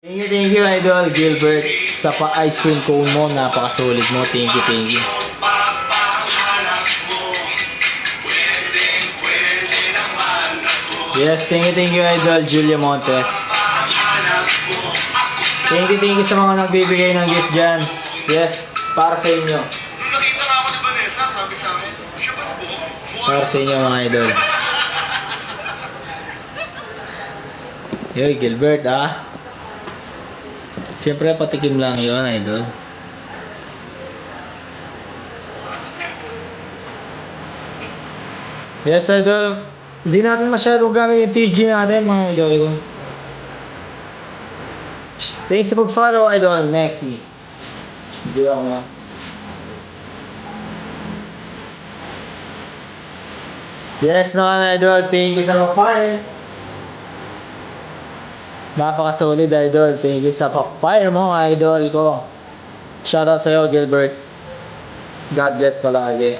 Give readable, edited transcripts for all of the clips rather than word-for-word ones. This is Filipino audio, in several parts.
Thank you, Idol Gilbert. Sa pa-ice cream cone mo, napakasolid mo. Thank you. Yes, thank you, Idol Julia Montes. Thank you sa mga nagbibigay ng gift dyan. Yes, para sa inyo. Nakita na ako ni Vanessa, sabi sa akin, siya ba sa buhok? Para sa inyo, mga idol. Yoy, Gilbert, Siyempre, patikim lang yun, idol. Yes, idol. Hindi natin masyadong gamit yung TG natin, mga idol ko. Thanks sa pag-follow, idol. Neki. Hindi ako nga. Yes, naman, idol. Thank you sa pag-fire. Napaka-solid, idol. Thank you sa pag-fire mo, idol ko. Shoutout sa'yo, Gilbert. God bless palagi.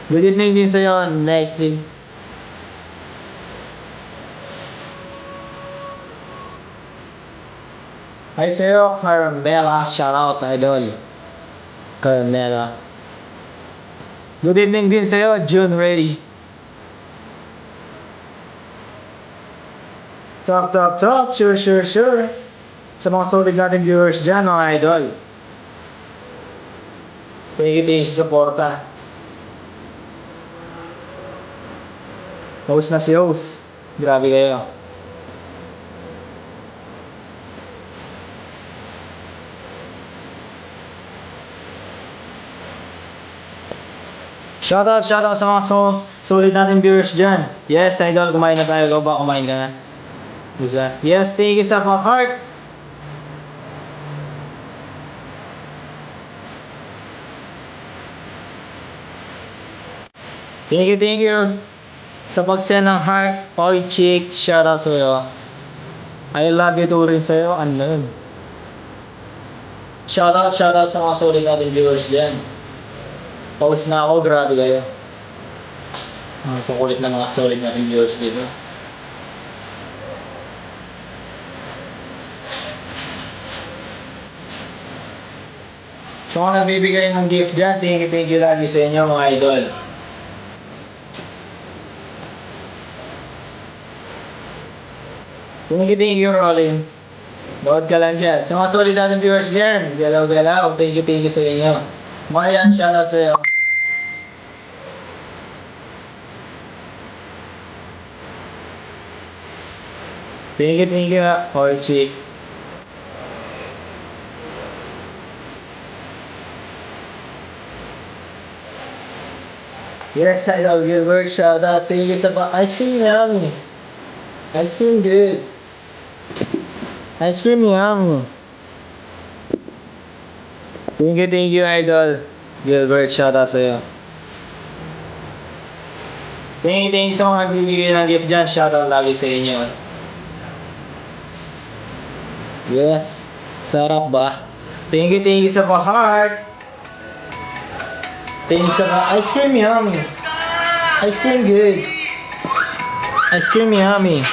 Good evening din sa'yo, Neki. Hi sa'yo, Carmela. Shoutout, idol. Carmela. Good evening din sa'yo, June Ray. Top. Sure. Sa mga solid natin viewers dyan, mga idol. Thank you sa suporta. Host na si host. Grabe kayo. Shoutout sa mga solid natin viewers dyan. Yes, idol, kumain na tayo. Ikaw ba? Kumain ka na? Yes, thank you sa mga heart. Thank you sa pag-send ng heart. Oy, chick, shoutout sa'yo. I love you too rin sa'yo. Ano yun? Shoutout sa mga solid natin viewers dyan. Post na ako, grabe kayo. Ang kukulit na mga solid natin viewers dito. So, kung nagbibigay ng gift dyan, thank you lagi sa inyo, mga idol. Thank you, Rolling. Load ka lang dyan. Sa mga solid natin viewers dyan, galaw. Thank you sa inyo. Marian, shoutout sa'yo. Thank you, Orchie. Yes, I love you, Gilbert. Shoutout. Thank you sa ice cream, yummy. Ice cream, good. Ice cream, yummy. Thank you, idol. Gilbert, shoutout sa'yo. Thank you sa mga bibigyan ng gift dyan. Shoutout lagi sa inyo. Yes, sarap ba? Thank you sa pa-heart. Thank you sa ice cream, yummy. Ice cream, good. Ice cream, yummy.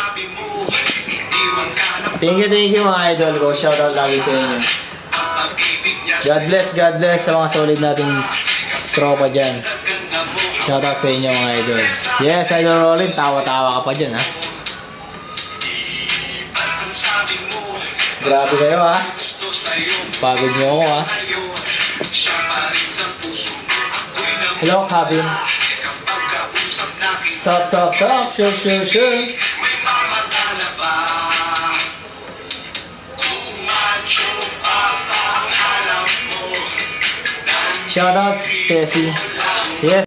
Thank you mga idol ko. Shoutout lagi sa inyo. God bless sa mga solid nating tropa dyan. Shoutout sa inyo mga idol. Yes, Idol Rolling, tawa-tawa ka pa dyan, ha. Grabe kayo, ha. Pagod nyo ako, ha. Hello, Kevin. Top. Sure. Shoutout, Tessie.